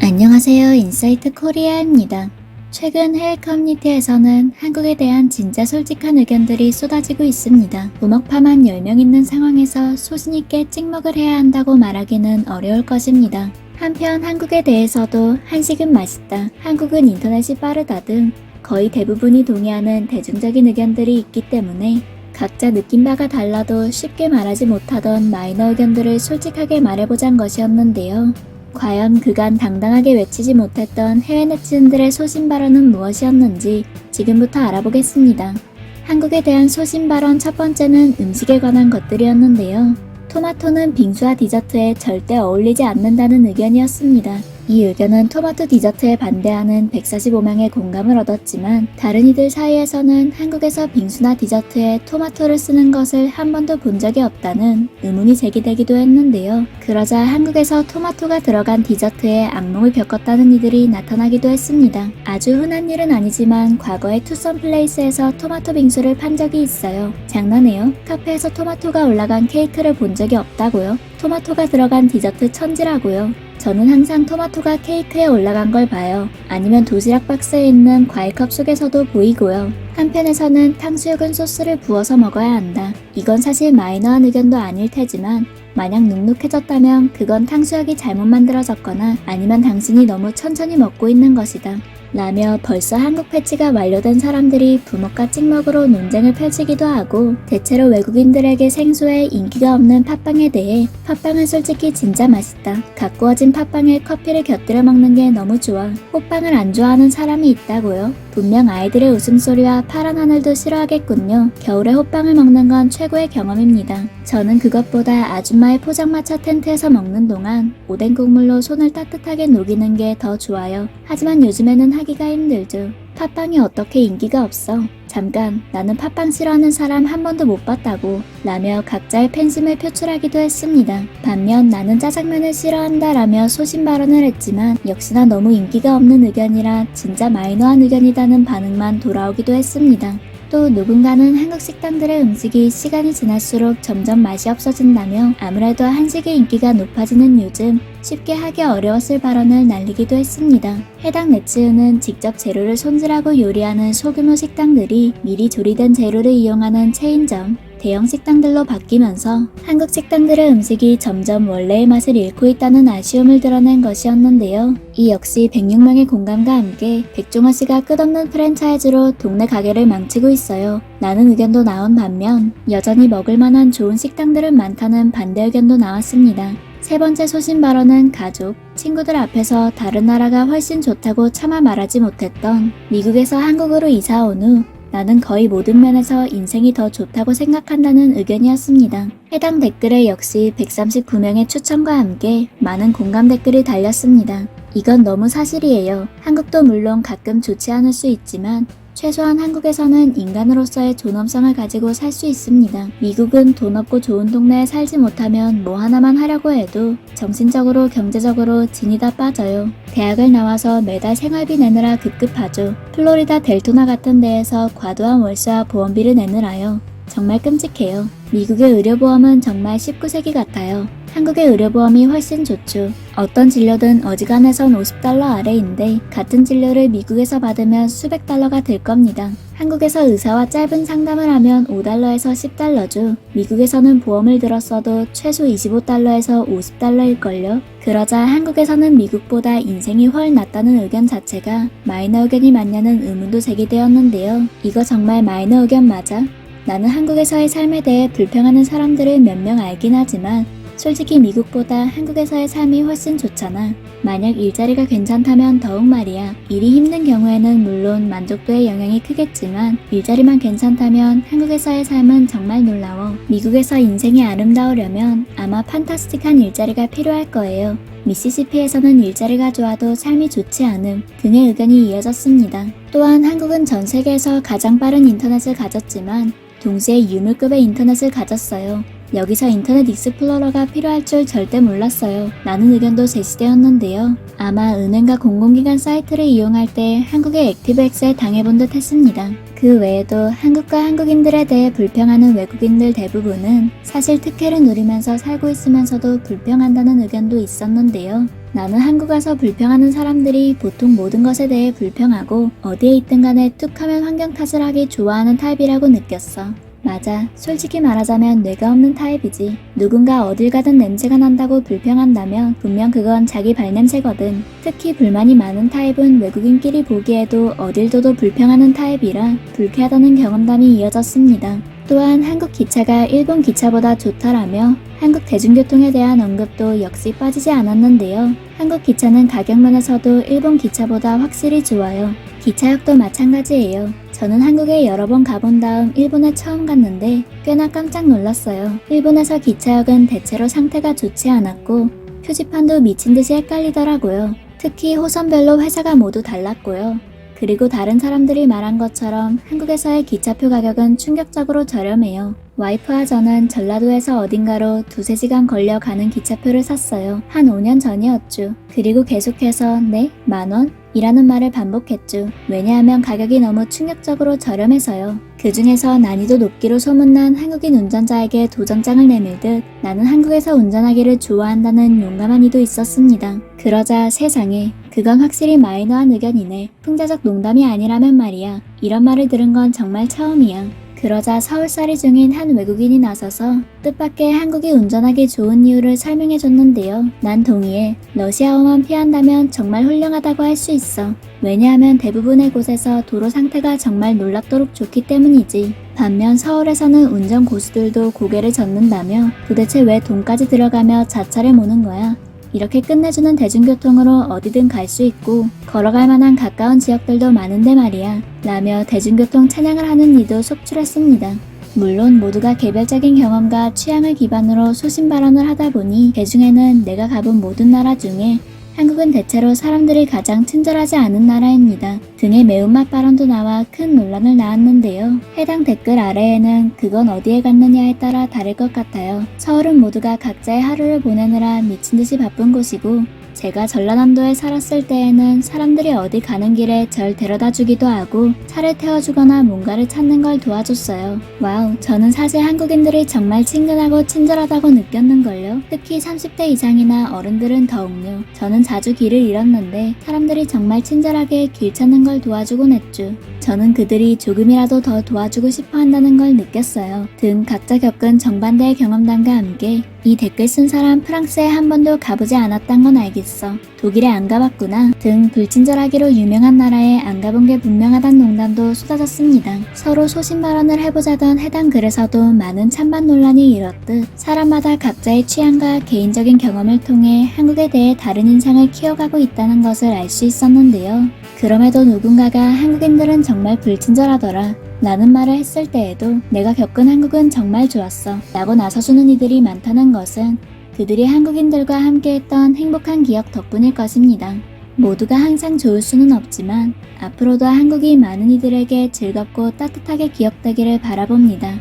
안녕하세요. 인사이트 코리아입니다. 최근 해외 커뮤니티에서는 한국에 대한 진짜 솔직한 의견들이 쏟아지고 있습니다. 부먹파만 10명 있는 상황에서 소신있게 찍먹을 해야 한다고 말하기는 어려울 것입니다. 한편 한국에 대해서도 한식은 맛있다, 한국은 인터넷이 빠르다 등 거의 대부분이 동의하는 대중적인 의견들이 있기 때문에 각자 느낀 바가 달라도 쉽게 말하지 못하던 마이너 의견들을 솔직하게 말해보자는 것이었는데요. 과연 그간 당당하게 외치지 못했던 해외 네티즌들의 소신 발언은 무엇이었는지 지금부터 알아보겠습니다. 한국에 대한 소신 발언 첫 번째는 음식에 관한 것들이었는데요. 토마토는 빙수와 디저트에 절대 어울리지 않는다는 의견이었습니다. 이 의견은 토마토 디저트에 반대하는 145명의 공감을 얻었지만 다른 이들 사이에서는 한국에서 빙수나 디저트에 토마토를 쓰는 것을 한 번도 본 적이 없다는 의문이 제기되기도 했는데요. 그러자 한국에서 토마토가 들어간 디저트에 악몽을 겪었다는 이들이 나타나기도 했습니다. 아주 흔한 일은 아니지만 과거에 투썸 플레이스에서 토마토 빙수를 판 적이 있어요. 장난해요? 카페에서 토마토가 올라간 케이크를 본 적이 없다고요? 토마토가 들어간 디저트 천지라고요. 저는 항상 토마토가 케이크에 올라간 걸 봐요. 아니면 도시락 박스에 있는 과일컵 속에서도 보이고요. 한편에서는 탕수육은 소스를 부어서 먹어야 한다. 이건 사실 마이너한 의견도 아닐 테지만 만약 눅눅해졌다면 그건 탕수육이 잘못 만들어졌거나 아니면 당신이 너무 천천히 먹고 있는 것이다. 라며 벌써 한국 패치가 완료된 사람들이 부먹과 찍먹으로 논쟁을 펼치기도 하고 대체로 외국인들에게 생소해 인기가 없는 팥빵에 대해 팥빵은 솔직히 진짜 맛있다. 갓 구워진 팥빵에 커피를 곁들여 먹는 게 너무 좋아. 호빵을 안 좋아하는 사람이 있다고요? 분명 아이들의 웃음소리와 파란 하늘도 싫어하겠군요. 겨울에 호빵을 먹는 건 최고의 경험입니다. 저는 그것보다 아줌마의 포장마차 텐트에서 먹는 동안 오뎅 국물로 손을 따뜻하게 녹이는 게 더 좋아요. 하지만 요즘에는 하기가 힘들죠. 팥빵이 어떻게 인기가 없어? 잠깐, 나는 팥빵 싫어하는 사람 한 번도 못 봤다고 라며 각자의 팬심을 표출하기도 했습니다. 반면 나는 짜장면을 싫어한다 라며 소신 발언을 했지만 역시나 너무 인기가 없는 의견이라 진짜 마이너한 의견이라는 반응만 돌아오기도 했습니다. 또 누군가는 한국 식당들의 음식이 시간이 지날수록 점점 맛이 없어진다며 아무래도 한식의 인기가 높아지는 요즘 쉽게 하기 어려웠을 발언을 날리기도 했습니다. 해당 네티즌은 직접 재료를 손질하고 요리하는 소규모 식당들이 미리 조리된 재료를 이용하는 체인점, 대형 식당들로 바뀌면서 한국 식당들의 음식이 점점 원래의 맛을 잃고 있다는 아쉬움을 드러낸 것이었는데요. 이 역시 106명의 공감과 함께 백종원 씨가 끝없는 프랜차이즈로 동네 가게를 망치고 있어요. 라는 의견도 나온 반면 여전히 먹을 만한 좋은 식당들은 많다는 반대 의견도 나왔습니다. 세 번째 소신 발언은 가족, 친구들 앞에서 다른 나라가 훨씬 좋다고 차마 말하지 못했던 미국에서 한국으로 이사 온 후 나는 거의 모든 면에서 인생이 더 좋다고 생각한다는 의견이었습니다. 해당 댓글에 역시 139명의 추천과 함께 많은 공감 댓글이 달렸습니다. 이건 너무 사실이에요. 한국도 물론 가끔 좋지 않을 수 있지만 최소한 한국에서는 인간으로서의 존엄성을 가지고 살 수 있습니다. 미국은 돈 없고 좋은 동네에 살지 못하면 뭐 하나만 하려고 해도 정신적으로 경제적으로 진이 다 빠져요. 대학을 나와서 매달 생활비 내느라 급급하죠. 플로리다 델토나 같은 데에서 과도한 월세와 보험비를 내느라요. 정말 끔찍해요. 미국의 의료보험은 정말 19세기 같아요. 한국의 의료보험이 훨씬 좋죠. 어떤 진료든 어지간해선 $50 아래인데 같은 진료를 미국에서 받으면 수백 달러가 들 겁니다. 한국에서 의사와 짧은 상담을 하면 $5에서 $10죠. 미국에서는 보험을 들었어도 최소 $25에서 $50일걸요. 그러자 한국에서는 미국보다 인생이 훨 낫다는 의견 자체가 마이너 의견이 맞냐는 의문도 제기되었는데요. 이거 정말 마이너 의견 맞아? 나는 한국에서의 삶에 대해 불평하는 사람들을 몇 명 알긴 하지만 솔직히 미국보다 한국에서의 삶이 훨씬 좋잖아. 만약 일자리가 괜찮다면 더욱 말이야. 일이 힘든 경우에는 물론 만족도에 영향이 크겠지만 일자리만 괜찮다면 한국에서의 삶은 정말 놀라워. 미국에서 인생이 아름다우려면 아마 판타스틱한 일자리가 필요할 거예요. 미시시피에서는 일자리가 좋아도 삶이 좋지 않음 등의 의견이 이어졌습니다. 또한 한국은 전 세계에서 가장 빠른 인터넷을 가졌지만 동시에 유물급의 인터넷을 가졌어요. 여기서 인터넷 익스플로러가 필요할 줄 절대 몰랐어요. 라는 의견도 제시되었는데요. 아마 은행과 공공기관 사이트를 이용할 때 한국의 액티브엑스에 당해본 듯 했습니다. 그 외에도 한국과 한국인들에 대해 불평하는 외국인들 대부분은 사실 특혜를 누리면서 살고 있으면서도 불평한다는 의견도 있었는데요. 나는 한국 와서 불평하는 사람들이 보통 모든 것에 대해 불평하고 어디에 있든 간에 툭 하면 환경 탓을 하기 좋아하는 타입이라고 느꼈어. 맞아. 솔직히 말하자면 뇌가 없는 타입이지. 누군가 어딜 가든 냄새가 난다고 불평한다면 분명 그건 자기 발냄새거든. 특히 불만이 많은 타입은 외국인끼리 보기에도 어딜 둬도 불평하는 타입이라 불쾌하다는 경험담이 이어졌습니다. 또한 한국 기차가 일본 기차보다 좋다라며 한국 대중교통에 대한 언급도 역시 빠지지 않았는데요. 한국 기차는 가격 면에서도 일본 기차보다 확실히 좋아요. 기차역도 마찬가지예요. 저는 한국에 여러 번 가본 다음 일본에 처음 갔는데 꽤나 깜짝 놀랐어요. 일본에서 기차역은 대체로 상태가 좋지 않았고 표지판도 미친 듯이 헷갈리더라고요. 특히 호선별로 회사가 모두 달랐고요. 그리고 다른 사람들이 말한 것처럼 한국에서의 기차표 가격은 충격적으로 저렴해요. 와이프와 저는 전라도에서 어딘가로 2~3시간 걸려 가는 기차표를 샀어요. 한 5년 전이었죠. 그리고 계속해서 네? 10,000원? 이라는 말을 반복했죠. 왜냐하면 가격이 너무 충격적으로 저렴해서요. 그 중에서 난이도 높기로 소문난 한국인 운전자에게 도전장을 내밀듯 나는 한국에서 운전하기를 좋아한다는 용감한 이도 있었습니다. 그러자 세상에 그건 확실히 마이너한 의견이네. 풍자적 농담이 아니라면 말이야. 이런 말을 들은 건 정말 처음이야. 그러자 서울살이 중인 한 외국인이 나서서 뜻밖의 한국이 운전하기 좋은 이유를 설명해줬는데요. 난 동의해. 러시아어만 피한다면 정말 훌륭하다고 할 수 있어. 왜냐하면 대부분의 곳에서 도로 상태가 정말 놀랍도록 좋기 때문이지. 반면 서울에서는 운전 고수들도 고개를 젓는다며 도대체 왜 돈까지 들어가며 자차를 모는 거야. 이렇게 끝내주는 대중교통으로 어디든 갈 수 있고 걸어갈 만한 가까운 지역들도 많은데 말이야 라며 대중교통 찬양을 하는 이도 속출했습니다. 물론 모두가 개별적인 경험과 취향을 기반으로 소신 발언을 하다 보니 그 중에는 내가 가본 모든 나라 중에 한국은 대체로 사람들이 가장 친절하지 않은 나라입니다. 등의 매운맛 발언도 나와 큰 논란을 낳았는데요. 해당 댓글 아래에는 그건 어디에 갔느냐에 따라 다를 것 같아요. 서울은 모두가 각자의 하루를 보내느라 미친듯이 바쁜 곳이고 제가 전라남도에 살았을 때에는 사람들이 어디 가는 길에 절 데려다 주기도 하고 차를 태워주거나 뭔가를 찾는 걸 도와줬어요. 와우, 저는 사실 한국인들이 정말 친근하고 친절하다고 느꼈는걸요. 특히 30대 이상이나 어른들은 더욱요. 저는 자주 길을 잃었는데 사람들이 정말 친절하게 길 찾는 걸 도와주곤 했죠. 저는 그들이 조금이라도 더 도와주고 싶어 한다는 걸 느꼈어요. 등 각자 겪은 정반대의 경험담과 함께 이 댓글 쓴 사람 프랑스에 한 번도 가보지 않았단 건 알겠어. 독일에 안 가봤구나. 등 불친절하기로 유명한 나라에 안 가본 게 분명하단 농담도 쏟아졌습니다. 서로 소신 발언을 해보자던 해당 글에서도 많은 찬반 논란이 일었듯 사람마다 각자의 취향과 개인적인 경험을 통해 한국에 대해 다른 인상을 키워가고 있다는 것을 알 수 있었는데요. 그럼에도 누군가가 한국인들은 정말 불친절하더라 라는 말을 했을 때에도 내가 겪은 한국은 정말 좋았어 라고 나서주는 이들이 많다는 것은 그들이 한국인들과 함께했던 행복한 기억 덕분일 것입니다. 모두가 항상 좋을 수는 없지만 앞으로도 한국이 많은 이들에게 즐겁고 따뜻하게 기억되기를 바라봅니다.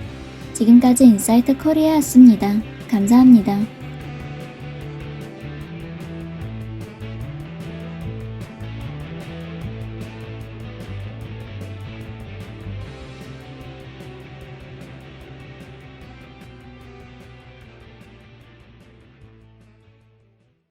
지금까지 인사이트 코리아였습니다. 감사합니다.